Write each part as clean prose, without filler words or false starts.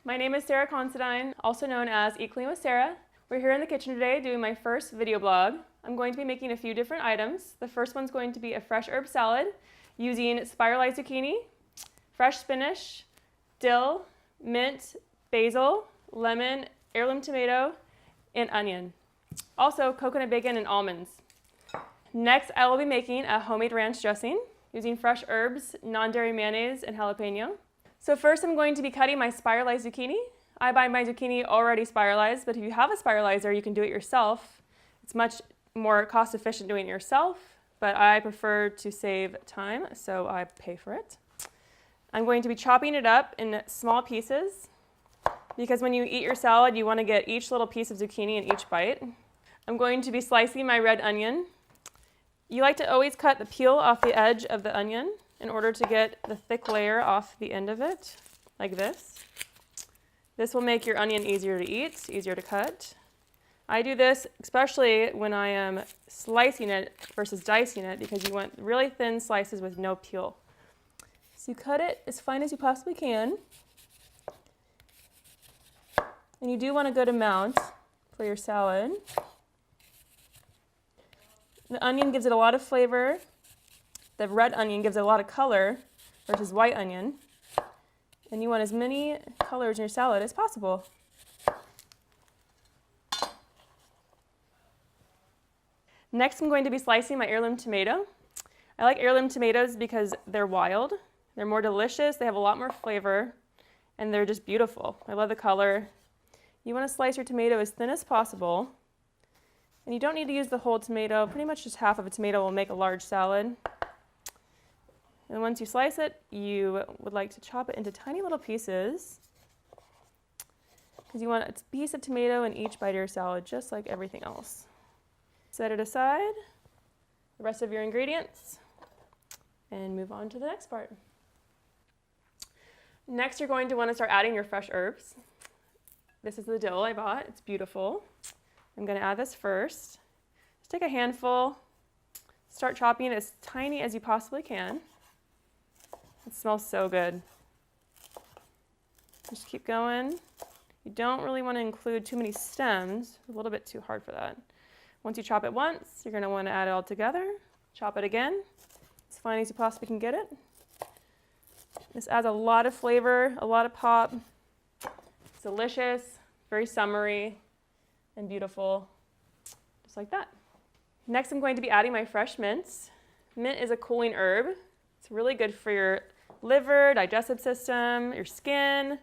My name is Sarah Considine, also known as Eat Clean with Sarah. We're here in the kitchen today doing my first video blog. I'm going to be making a few different items. The first one's going to be a fresh herb salad using spiralized zucchini, fresh spinach, dill, mint, basil, lemon, heirloom tomato, and onion. Also coconut bacon and almonds. Next, I will be making a homemade ranch dressing using fresh herbs, non-dairy mayonnaise, and jalapeno. So first I'm going to be cutting my spiralized zucchini. I buy my zucchini already spiralized, but if you have a spiralizer, you can do it yourself. It's much more cost efficient doing it yourself, but I prefer to save time, so I pay for it. I'm going to be chopping it up in small pieces because when you eat your salad, you want to get each little piece of zucchini in each bite. I'm going to be slicing my red onion. You like to always cut the peel off the edge of the onion in order to get the thick layer off the end of it, like this. This will make your onion easier to eat, easier to cut. I do this especially when I am slicing it versus dicing it because you want really thin slices with no peel. So you cut it as fine as you possibly can. And you do want a good amount for your salad. The onion gives it a lot of flavor. The red onion gives it a lot of color versus white onion. And you want as many colors in your salad as possible. Next, I'm going to be slicing my heirloom tomato. I like heirloom tomatoes because they're wild. They're more delicious, they have a lot more flavor, and they're just beautiful. I love the color. You want to slice your tomato as thin as possible. And you don't need to use the whole tomato. Pretty much just half of a tomato will make a large salad. And once you slice it, you would like to chop it into tiny little pieces because you want a piece of tomato in each bite of your salad, just like everything else. Set it aside, the rest of your ingredients, and move on to the next part. Next, you're going to want to start adding your fresh herbs. This is the dill I bought. It's beautiful. I'm going to add this first. Just take a handful, start chopping as tiny as you possibly can. It smells so good. Just keep going. You don't really want to include too many stems. A little bit too hard for that. Once you chop it once, you're going to want to add it all together. Chop it again, as fine as you possibly can get it. This adds a lot of flavor, a lot of pop. It's delicious, very summery, and beautiful, just like that. Next, I'm going to be adding my fresh mints. Mint is a cooling herb. It's really good for your liver, digestive system, your skin.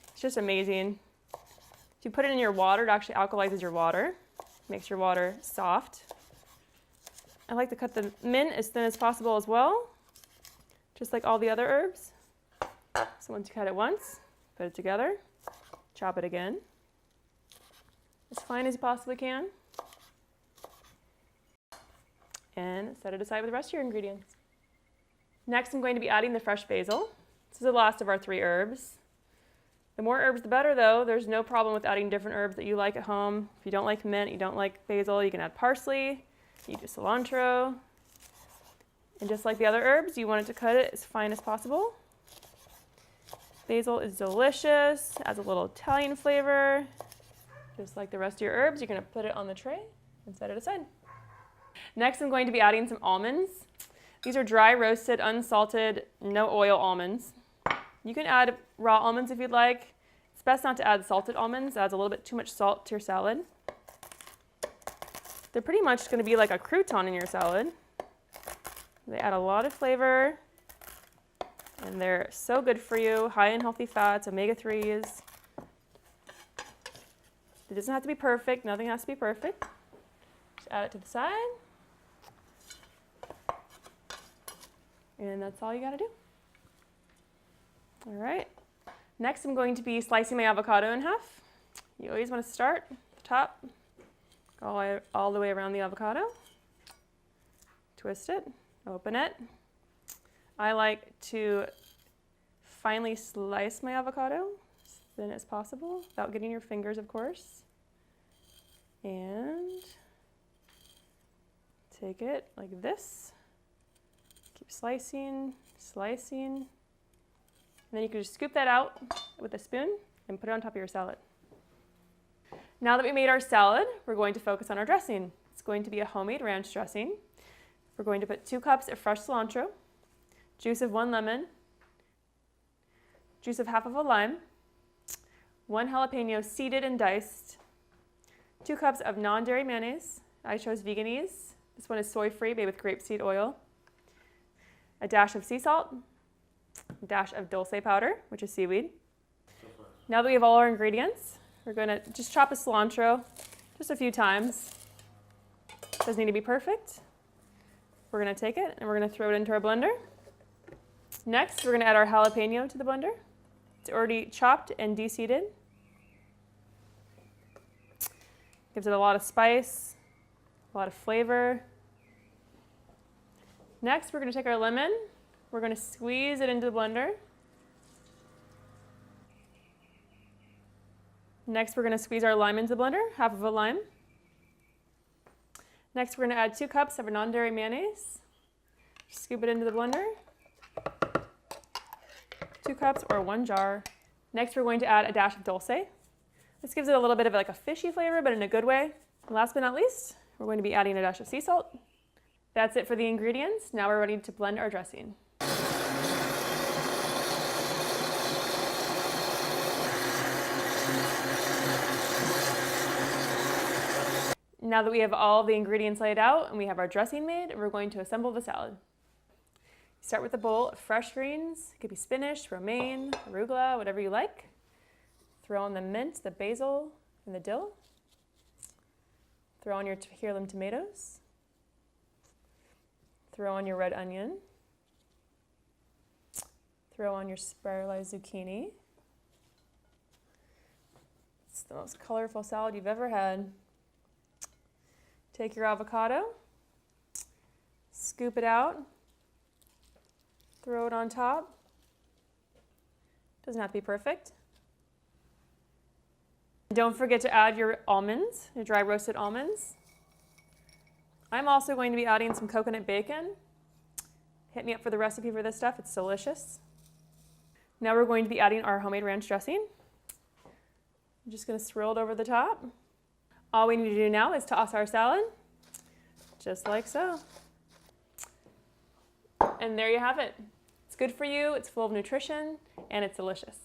It's just amazing. If you put it in your water, it actually alkalizes your water, makes your water soft. I like to cut the mint as thin as possible as well, just like all the other herbs. So once you cut it once, put it together, chop it again, as fine as you possibly can, and set it aside with the rest of your ingredients. Next, I'm going to be adding the fresh basil. This is the last of our 3 herbs. The more herbs, the better, though. There's no problem with adding different herbs that you like at home. If you don't like mint, you don't like basil, you can add parsley, you do cilantro. And just like the other herbs, you want it to cut it as fine as possible. Basil is delicious, adds a little Italian flavor. Just like the rest of your herbs, you're going to put it on the tray and set it aside. Next, I'm going to be adding some almonds. These are dry roasted, unsalted, no oil almonds. You can add raw almonds if you'd like. It's best not to add salted almonds. It adds a little bit too much salt to your salad. They're pretty much going to be like a crouton in your salad. They add a lot of flavor, and they're so good for you. High in healthy fats, omega-3s. It doesn't have to be perfect. Nothing has to be perfect. Just add it to the side. And that's all you got to do. All right. Next, I'm going to be slicing my avocado in half. You always want to start at the top, go all the way around the avocado. Twist it, open it. I like to finely slice my avocado as thin as possible, without getting your fingers, of course. And take it like this. Keep slicing, slicing. And then you can just scoop that out with a spoon and put it on top of your salad. Now that we made our salad, we're going to focus on our dressing. It's going to be a homemade ranch dressing. We're going to put 2 cups of fresh cilantro, juice of 1 lemon, juice of half of a lime, 1 jalapeno seeded and diced, 2 cups of non-dairy mayonnaise. I chose Veganese. This one is soy-free, made with grapeseed oil, a dash of sea salt, a dash of dulce powder, which is seaweed. Now that we have all our ingredients, we're going to just chop a cilantro just a few times. It doesn't need to be perfect. We're going to take it and we're going to throw it into our blender. Next, we're going to add our jalapeno to the blender. It's already chopped and de-seeded. Gives it a lot of spice, a lot of flavor. Next, we're going to take our lemon. We're going to squeeze it into the blender. Next, we're going to squeeze our lime into the blender, half of a lime. Next, we're going to add 2 cups of a non-dairy mayonnaise. Scoop it into the blender. 2 cups or 1 jar. Next, we're going to add a dash of dulce. This gives it a little bit of like a fishy flavor, but in a good way. Last but not least, we're going to be adding a dash of sea salt. That's it for the ingredients. Now we're ready to blend our dressing. Now that we have all the ingredients laid out and we have our dressing made, we're going to assemble the salad. Start with a bowl of fresh greens. It could be spinach, romaine, arugula, whatever you like. Throw in the mint, the basil, and the dill. Throw on your heirloom tomatoes. Throw on your red onion. Throw on your spiralized zucchini. It's the most colorful salad you've ever had. Take your avocado, scoop it out, throw it on top. Doesn't have to be perfect. Don't forget to add your almonds, your dry roasted almonds. I'm also going to be adding some coconut bacon. Hit me up for the recipe for this stuff, it's delicious. Now we're going to be adding our homemade ranch dressing. I'm just going to swirl it over the top. All we need to do now is toss our salad, just like so. And there you have it. It's good for you, it's full of nutrition, and it's delicious.